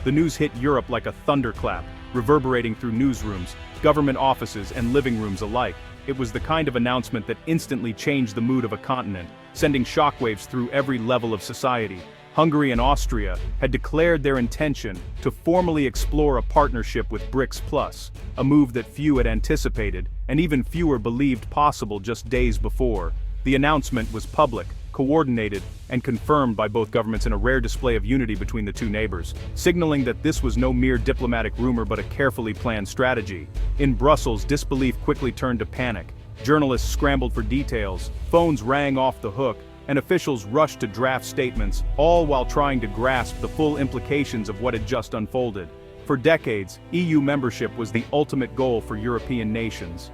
The news hit Europe like a thunderclap, reverberating through newsrooms, government offices, and living rooms alike. It was the kind of announcement that instantly changed the mood of a continent, sending shockwaves through every level of society. Hungary and Austria had declared their intention to formally explore a partnership with BRICS+, a move that few had anticipated, and even fewer believed possible just days before. The announcement was public, coordinated, and confirmed by both governments in a rare display of unity between the two neighbors, signaling that this was no mere diplomatic rumor but a carefully planned strategy. In Brussels, disbelief quickly turned to panic. Journalists scrambled for details, phones rang off the hook, and officials rushed to draft statements, all while trying to grasp the full implications of what had just unfolded. For decades, EU membership was the ultimate goal for European nations.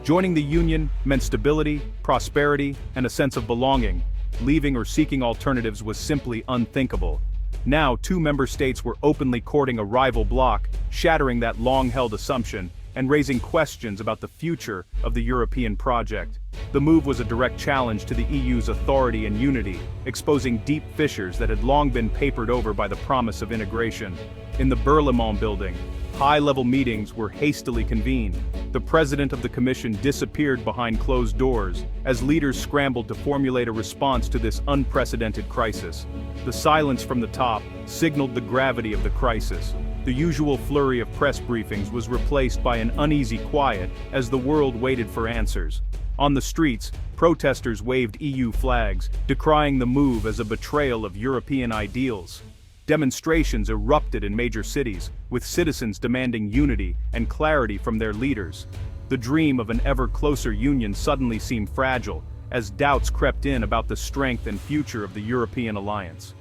Joining the Union meant stability, prosperity, and a sense of belonging. Leaving or seeking alternatives was simply unthinkable. Now, two member states were openly courting a rival bloc, shattering that long-held assumption, and raising questions about the future of the European project. The move was a direct challenge to the EU's authority and unity, exposing deep fissures that had long been papered over by the promise of integration. In the Berlaymont building, high-level meetings were hastily convened. The president of the Commission disappeared behind closed doors, as leaders scrambled to formulate a response to this unprecedented crisis. The silence from the top signaled the gravity of the crisis. The usual flurry of press briefings was replaced by an uneasy quiet as the world waited for answers. On the streets, protesters waved EU flags, decrying the move as a betrayal of European ideals. Demonstrations erupted in major cities, with citizens demanding unity and clarity from their leaders. The dream of an ever-closer union suddenly seemed fragile, as doubts crept in about the strength and future of the European alliance.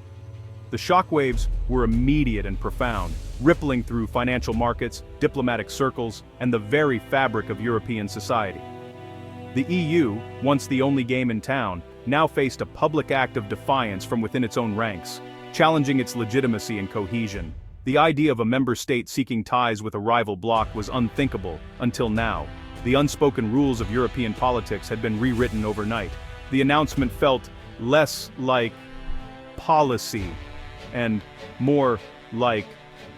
The shockwaves were immediate and profound, rippling through financial markets, diplomatic circles, and the very fabric of European society. The EU, once the only game in town, now faced a public act of defiance from within its own ranks, challenging its legitimacy and cohesion. The idea of a member state seeking ties with a rival bloc was unthinkable, until now. The unspoken rules of European politics had been rewritten overnight. The announcement felt less like policy and more like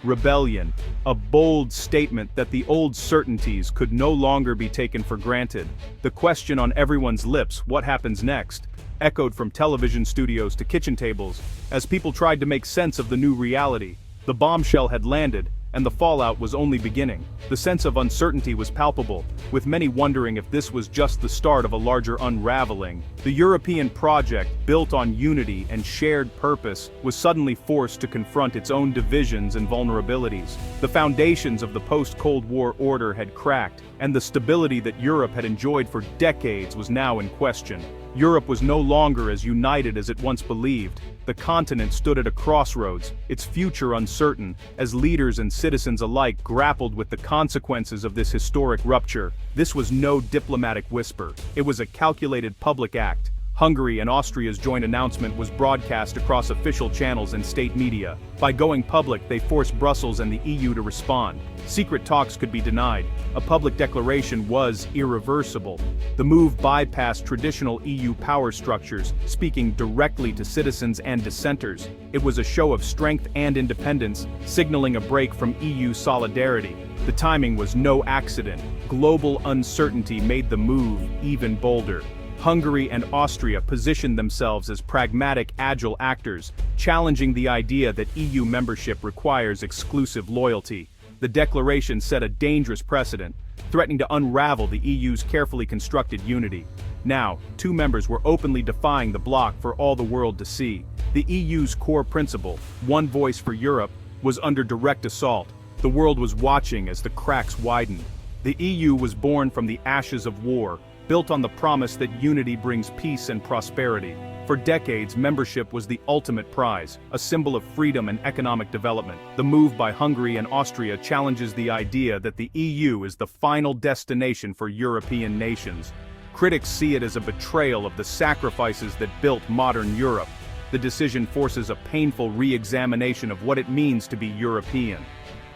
rebellion, a bold statement that the old certainties could no longer be taken for granted. The question on everyone's lips, what happens next, echoed from television studios to kitchen tables, as people tried to make sense of the new reality. The bombshell had landed, and the fallout was only beginning. The sense of uncertainty was palpable, with many wondering if this was just the start of a larger unraveling. The European project, built on unity and shared purpose, was suddenly forced to confront its own divisions and vulnerabilities. The foundations of the post-Cold War order had cracked, and the stability that Europe had enjoyed for decades was now in question. Europe was no longer as united as it once believed. The continent stood at a crossroads, its future uncertain, as leaders and citizens alike grappled with the consequences of this historic rupture. This was no diplomatic whisper. It was a calculated public act. Hungary and Austria's joint announcement was broadcast across official channels and state media. By going public, they forced Brussels and the EU to respond. Secret talks could be denied. A public declaration was irreversible. The move bypassed traditional EU power structures, speaking directly to citizens and dissenters. It was a show of strength and independence, signaling a break from EU solidarity. The timing was no accident. Global uncertainty made the move even bolder. Hungary and Austria positioned themselves as pragmatic, agile actors, challenging the idea that EU membership requires exclusive loyalty. The declaration set a dangerous precedent, threatening to unravel the EU's carefully constructed unity. Now, two members were openly defying the bloc for all the world to see. The EU's core principle, one voice for Europe, was under direct assault. The world was watching as the cracks widened. The EU was born from the ashes of war, built on the promise that unity brings peace and prosperity. For decades, membership was the ultimate prize, a symbol of freedom and economic development. The move by Hungary and Austria challenges the idea that the EU is the final destination for European nations. Critics see it as a betrayal of the sacrifices that built modern Europe. The decision forces a painful re-examination of what it means to be European.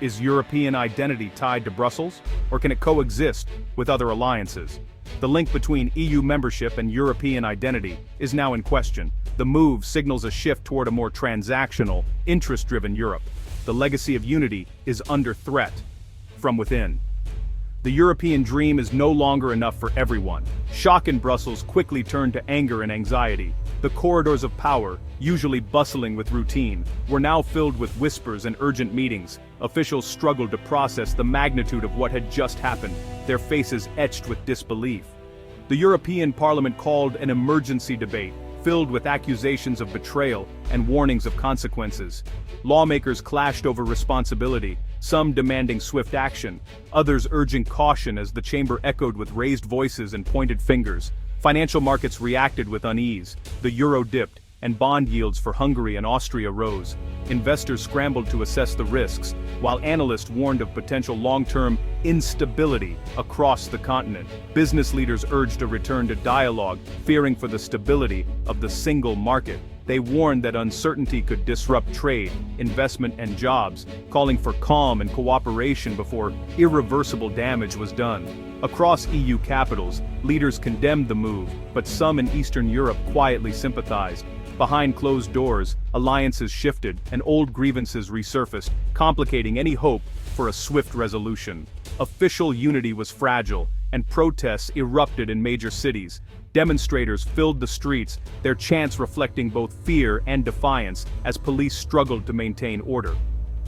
Is European identity tied to Brussels, or can it coexist with other alliances? The link between EU membership and European identity is now in question. The move signals a shift toward a more transactional, interest-driven Europe. the legacy of unity is under threat from within. The European dream is no longer enough for everyone. Shock in Brussels quickly turned to anger and anxiety. The corridors of power, usually bustling with routine, were now filled with whispers and urgent meetings. Officials struggled to process the magnitude of what had just happened, their faces etched with disbelief. The European Parliament called an emergency debate, filled with accusations of betrayal and warnings of consequences. Lawmakers clashed over responsibility, some demanding swift action, others urging caution as the chamber echoed with raised voices and pointed fingers. Financial markets reacted with unease, the euro dipped, and bond yields for Hungary and Austria rose. Investors scrambled to assess the risks, while analysts warned of potential long-term instability across the continent. Business leaders urged a return to dialogue, fearing for the stability of the single market. They warned that uncertainty could disrupt trade, investment, and jobs, calling for calm and cooperation before irreversible damage was done. Across EU capitals, leaders condemned the move, but some in Eastern Europe quietly sympathized. Behind closed doors, alliances shifted and old grievances resurfaced, complicating any hope for a swift resolution. Official unity was fragile, and protests erupted in major cities. Demonstrators filled the streets, their chants reflecting both fear and defiance as police struggled to maintain order.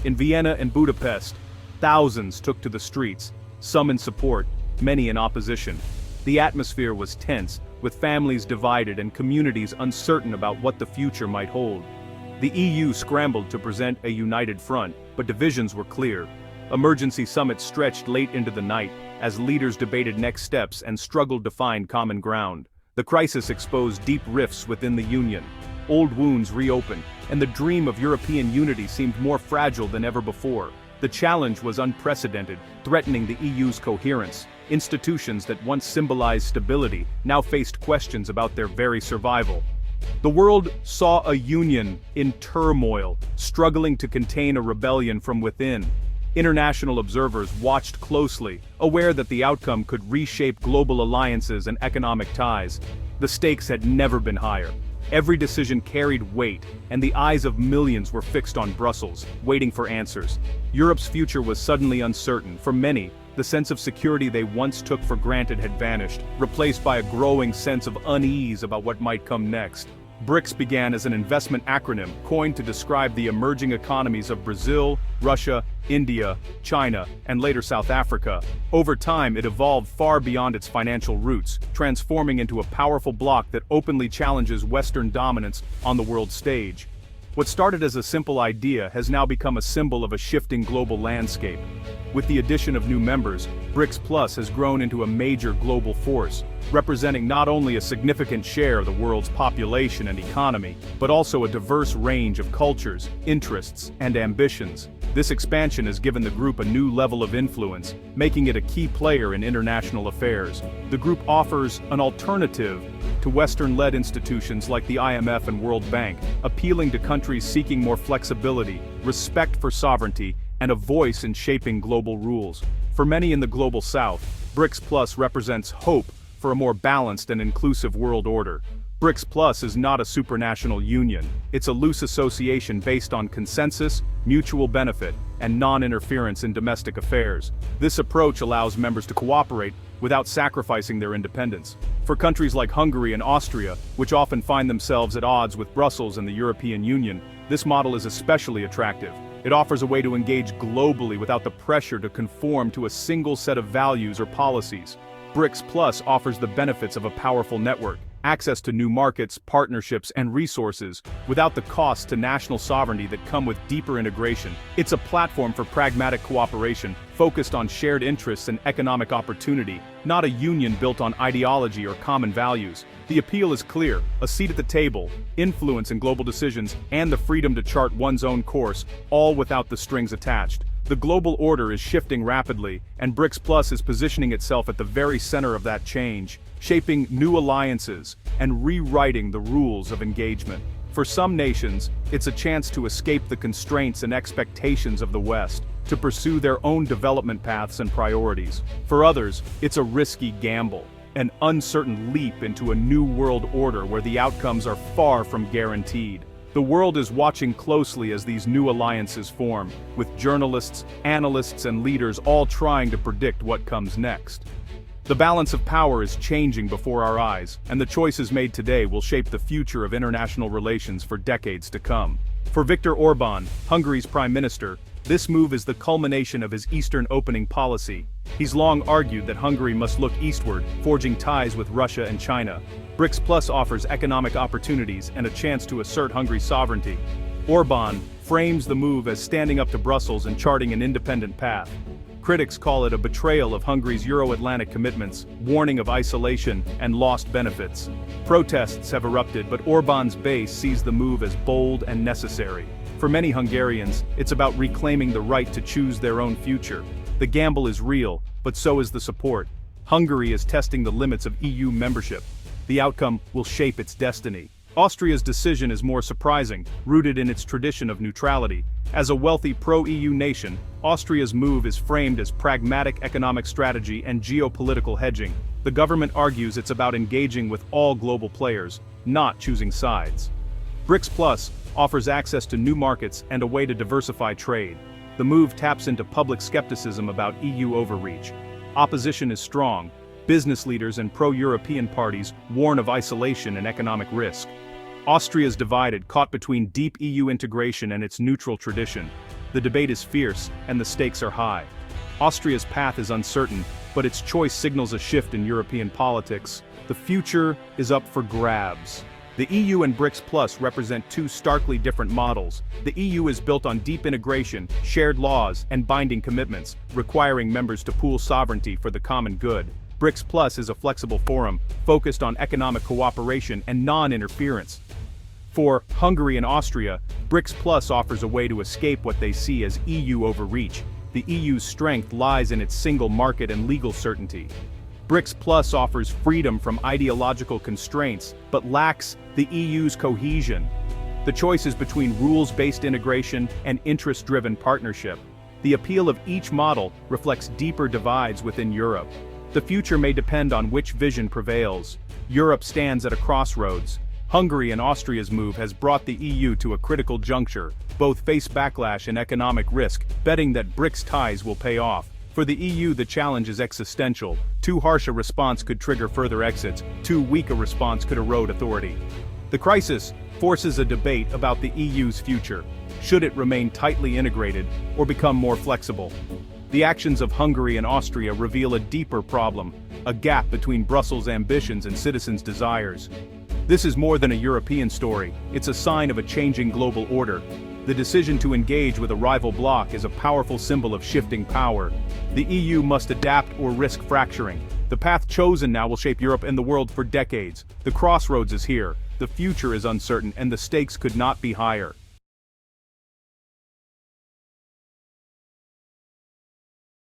In Vienna and Budapest, thousands took to the streets, some in support, many in opposition. The atmosphere was tense, with families divided and communities uncertain about what the future might hold. The EU scrambled to present a united front, but divisions were clear. Emergency summits stretched late into the night, as leaders debated next steps and struggled to find common ground. The crisis exposed deep rifts within the Union. Old wounds reopened, and the dream of European unity seemed more fragile than ever before. The challenge was unprecedented, threatening the EU's coherence. Institutions that once symbolized stability now faced questions about their very survival. The world saw a union in turmoil, struggling to contain a rebellion from within. International observers watched closely, aware that the outcome could reshape global alliances and economic ties. The stakes had never been higher. Every decision carried weight, and the eyes of millions were fixed on Brussels, waiting for answers. Europe's future was suddenly uncertain. For many, the sense of security they once took for granted had vanished, replaced by a growing sense of unease about what might come next. BRICS began as an investment acronym coined to describe the emerging economies of Brazil, Russia, India, China, and later South Africa. Over time, it evolved far beyond its financial roots, transforming into a powerful bloc that openly challenges Western dominance on the world stage. What started as a simple idea has now become a symbol of a shifting global landscape. With the addition of new members, BRICS Plus has grown into a major global force, representing not only a significant share of the world's population and economy, but also a diverse range of cultures, interests, and ambitions. This expansion has given the group a new level of influence, making it a key player in international affairs. The group offers an alternative to Western-led institutions like the IMF and World Bank, appealing to countries seeking more flexibility, respect for sovereignty, and a voice in shaping global rules. For many in the global south, BRICS Plus represents hope for a more balanced and inclusive world order. BRICS Plus is not a supranational union. It's a loose association based on consensus, mutual benefit, and non-interference in domestic affairs. This approach allows members to cooperate without sacrificing their independence. For countries like Hungary and Austria, which often find themselves at odds with Brussels and the European Union, this model is especially attractive. It offers a way to engage globally without the pressure to conform to a single set of values or policies. BRICS Plus offers the benefits of a powerful network, access to new markets, partnerships, and resources, without the costs to national sovereignty that come with deeper integration. It's a platform for pragmatic cooperation, focused on shared interests and economic opportunity, not a union built on ideology or common values. The appeal is clear: a seat at the table, influence in global decisions, and the freedom to chart one's own course, all without the strings attached. The global order is shifting rapidly, and BRICS Plus is positioning itself at the very center of that change, shaping new alliances and rewriting the rules of engagement. For some nations, it's a chance to escape the constraints and expectations of the West, to pursue their own development paths and priorities. For others, it's a risky gamble, an uncertain leap into a new world order where the outcomes are far from guaranteed. The world is watching closely as these new alliances form, with journalists, analysts, and leaders all trying to predict what comes next. The balance of power is changing before our eyes, and the choices made today will shape the future of international relations for decades to come. For Viktor Orbán, Hungary's prime minister, this move is the culmination of his Eastern opening policy. He's long argued that Hungary must look eastward, forging ties with Russia and China. BRICS Plus offers economic opportunities and a chance to assert Hungary's sovereignty. Orbán frames the move as standing up to Brussels and charting an independent path. Critics call it a betrayal of Hungary's Euro-Atlantic commitments, warning of isolation and lost benefits. Protests have erupted, but Orbán's base sees the move as bold and necessary. For many Hungarians, it's about reclaiming the right to choose their own future. The gamble is real, but so is the support. Hungary is testing the limits of EU membership. The outcome will shape its destiny. Austria's decision is more surprising, rooted in its tradition of neutrality. As a wealthy pro-EU nation, Austria's move is framed as pragmatic economic strategy and geopolitical hedging. The government argues it's about engaging with all global players, not choosing sides. BRICS Plus offers access to new markets and a way to diversify trade. The move taps into public skepticism about EU overreach. Opposition is strong. Business leaders and pro-European parties warn of isolation and economic risk. Austria's divided, caught between deep EU integration and its neutral tradition. The debate is fierce, and the stakes are high. Austria's path is uncertain, but its choice signals a shift in European politics. The future is up for grabs. The EU and BRICS Plus represent two starkly different models. The EU is built on deep integration, shared laws, and binding commitments, requiring members to pool sovereignty for the common good. BRICS Plus is a flexible forum, focused on economic cooperation and non-interference. For Hungary and Austria, BRICS Plus offers a way to escape what they see as EU overreach. The EU's strength lies in its single market and legal certainty. BRICS Plus offers freedom from ideological constraints, but lacks the EU's cohesion. The choice is between rules-based integration and interest-driven partnership. The appeal of each model reflects deeper divides within Europe. The future may depend on which vision prevails. Europe stands at a crossroads. Hungary and Austria's move has brought the EU to a critical juncture. Both face backlash and economic risk, betting that BRICS ties will pay off. For the EU, the challenge is existential. Too harsh a response could trigger further exits. Too weak a response could erode authority. The crisis forces a debate about the EU's future. Should it remain tightly integrated or become more flexible? The actions of Hungary and Austria reveal a deeper problem, a gap between Brussels' ambitions and citizens' desires. This is more than a European story, it's a sign of a changing global order. The decision to engage with a rival bloc is a powerful symbol of shifting power. The EU must adapt or risk fracturing. The path chosen now will shape Europe and the world for decades. The crossroads is here, the future is uncertain, and the stakes could not be higher.